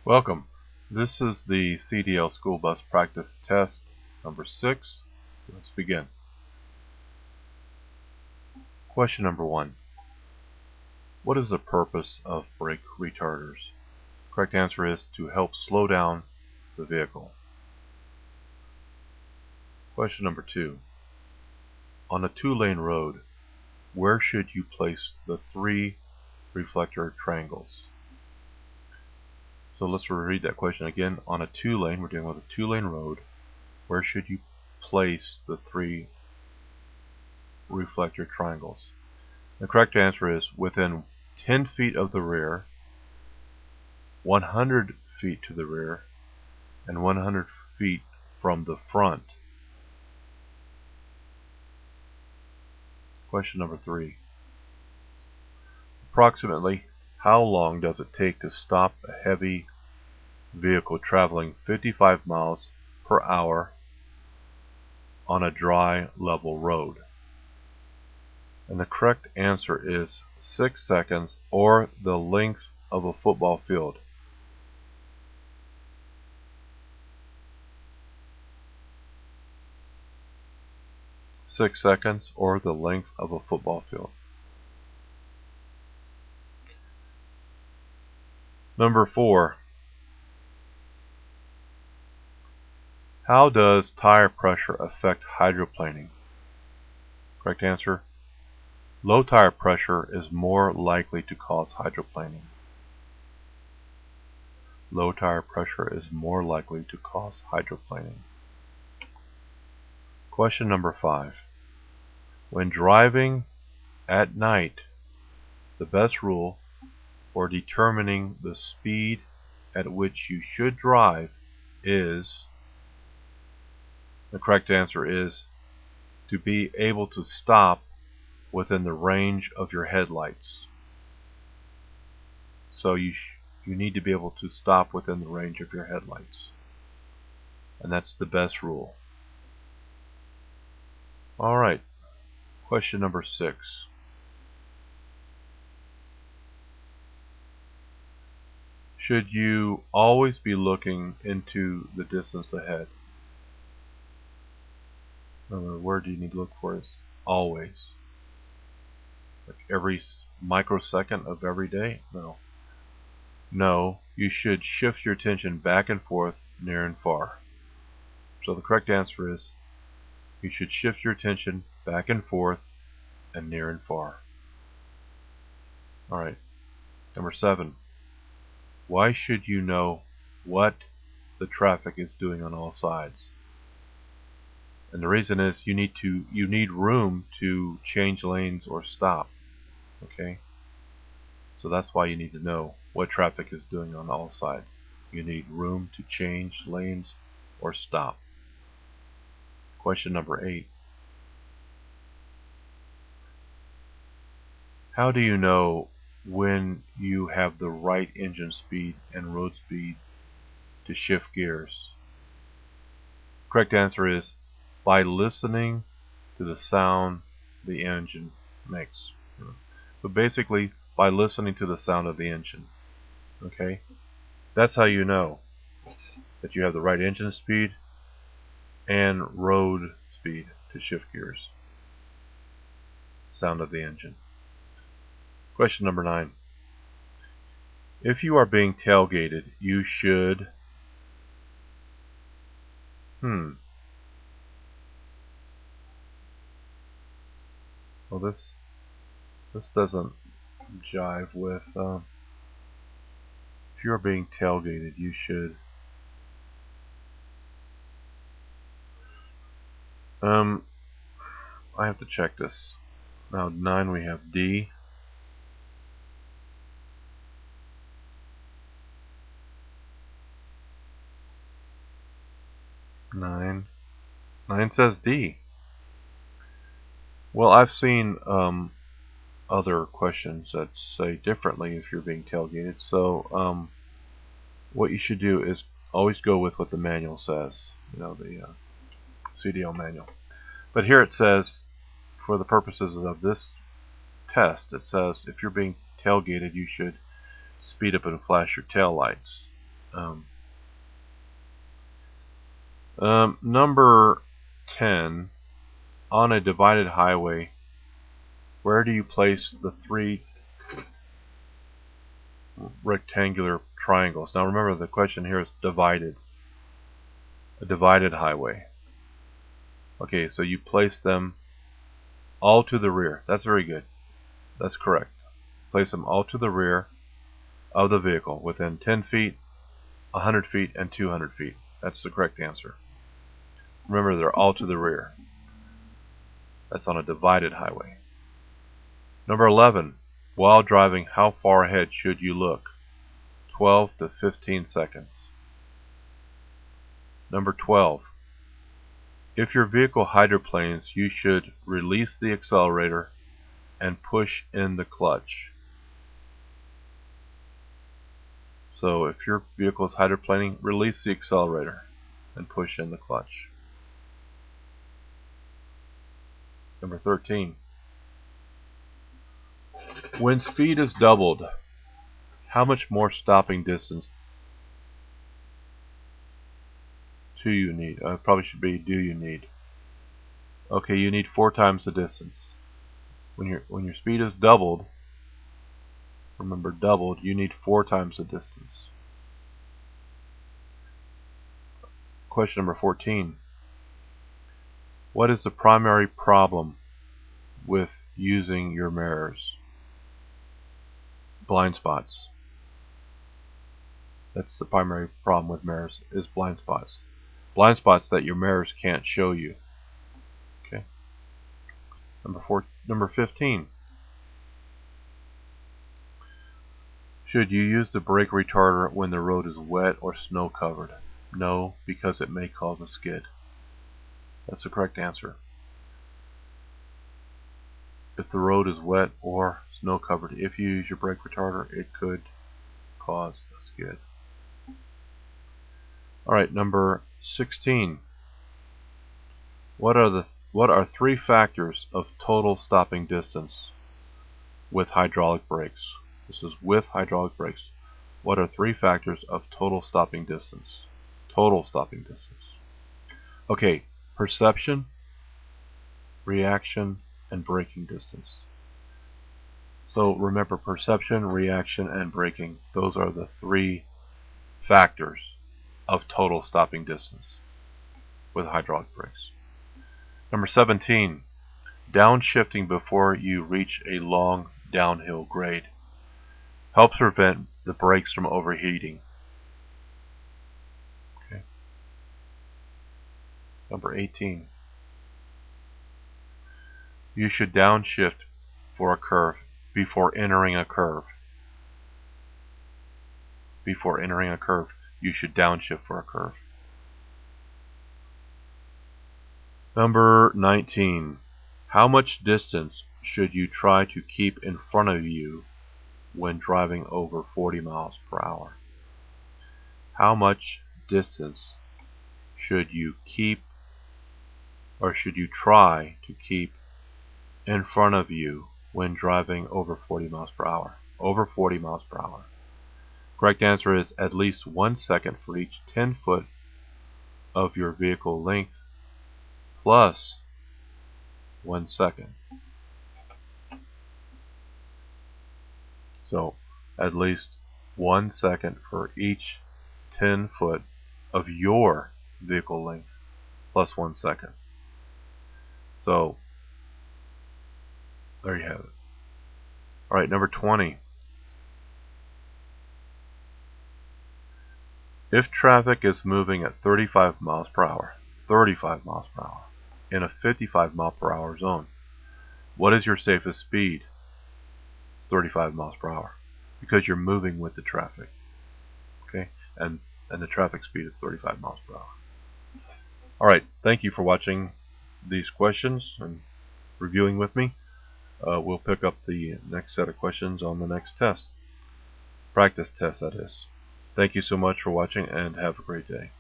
Welcome. This is the CDL School Bus Practice Test number 6. Let's begin. Question number 1. What is the purpose of brake retarders? Correct answer is to help slow down the vehicle. Question number 2. On a 2-lane road, where should you place the 3 reflector triangles? So let's reread that question again. On a 2-lane, we're dealing with a 2-lane road. Where should you place the 3 reflector triangles? The correct answer is within 10 feet of the rear, 100 feet to the rear, and 100 feet from the front. Question number 3. Approximately how long does it take to stop a heavy vehicle traveling 55 miles per hour on a dry, level road? And the correct answer is 6 seconds, or the length of a football field. (6 seconds, or the length of a football field). Number 4. How does tire pressure affect hydroplaning? Correct answer: low tire pressure is more likely to cause hydroplaning. Low tire pressure is more likely to cause hydroplaning. Question number 5. When driving at night, the best rule for determining the speed at which you should drive is, the correct answer is, to be able to stop within the range of your headlights. So you need to be able to stop within the range of your headlights. And that's the best rule. Alright, question number 6. Should you always be looking into the distance ahead? The word you need to look for is always. Like every microsecond of every day? No. No, you should shift your attention back and forth, near and far. So the correct answer is, you should shift your attention back and forth and near and far. Alright, number 7. Why should you know what the traffic is doing on all sides? And the reason is you need room to change lanes or stop. Okay? So that's why you need to know what traffic is doing on all sides. You need room to change lanes or stop. Question number 8. How do you know when you have the right engine speed and road speed to shift gears? Correct answer is by listening to the sound the engine makes. So basically, by listening to the sound of the engine. Okay? That's how you know that you have the right engine speed and road speed to shift gears. Sound of the engine. Question number 9. If you are being tailgated, you should... Well, this doesn't jive with... if you are being tailgated, you should... I have to check this. Now 9 we have D. Nine says D. Well, I've seen other questions that say differently if you're being tailgated. So what you should do is always go with what the manual says. You know, the CDL manual. But here it says, for the purposes of this test, it says if you're being tailgated, you should speed up and flash your tail lights. Number 10, on a divided highway, where do you place the three rectangular triangles? Now remember, the question here is divided. A divided highway. Okay, so you place them all to the rear. That's very good. That's correct. Place them all to the rear of the vehicle, within 10 feet, 100 feet, and 200 feet. That's the correct answer. Remember, they're all to the rear. That's on a divided highway. Number 11. While driving, how far ahead should you look? 12 to 15 seconds. Number 12. If your vehicle hydroplanes, you should release the accelerator and push in the clutch. So if your vehicle is hydroplaning, release the accelerator and push in the clutch. Number 13. When speed is doubled, how much more stopping distance do you need? Probably should be do you need. Okay, you need 4 times the distance. When your speed is doubled, remember doubled, you need 4 times the distance. Question number 14. What is the primary problem with using your mirrors? Blind spots. That's the primary problem with mirrors, is blind spots. Blind spots that your mirrors can't show you. Okay. Number 15. Should you use the brake retarder when the road is wet or snow covered? No, because it may cause a skid. That's the correct answer. If the road is wet or snow covered, if you use your brake retarder, it could cause a skid. Alright, number 16. What are 3 factors of total stopping distance with hydraulic brakes? This is with hydraulic brakes. What are 3 factors of total stopping distance? Total stopping distance. Okay, perception, reaction, and braking distance. So remember, perception, reaction, and braking, those are the 3 factors of total stopping distance with hydraulic brakes. Number 17. Downshifting before you reach a long downhill grade helps prevent the brakes from overheating. Okay. Number 18. You should downshift for a curve before entering a curve. Before entering a curve, you should downshift for a curve. Number 19. How much distance should you try to keep in front of you when driving over 40 miles per hour? How much distance should you keep, or should you try to keep in front of you when driving over 40 miles per hour? Over 40 miles per hour. Correct answer is at least 1 second for each 10 foot of your vehicle length plus 1 second. So at least 1 second for each 10 foot of your vehicle length plus 1 second. So there you have it. Alright, number 20. If traffic is moving at 35 miles per hour, in a 55 mile per hour zone, what is your safest speed? It's 35 miles per hour because you're moving with the traffic. Okay, and the traffic speed is 35 miles per hour. Alright, thank you for watching these questions and reviewing with me. We'll pick up the next set of questions on the next test. Practice test, that is. Thank you so much for watching and have a great day.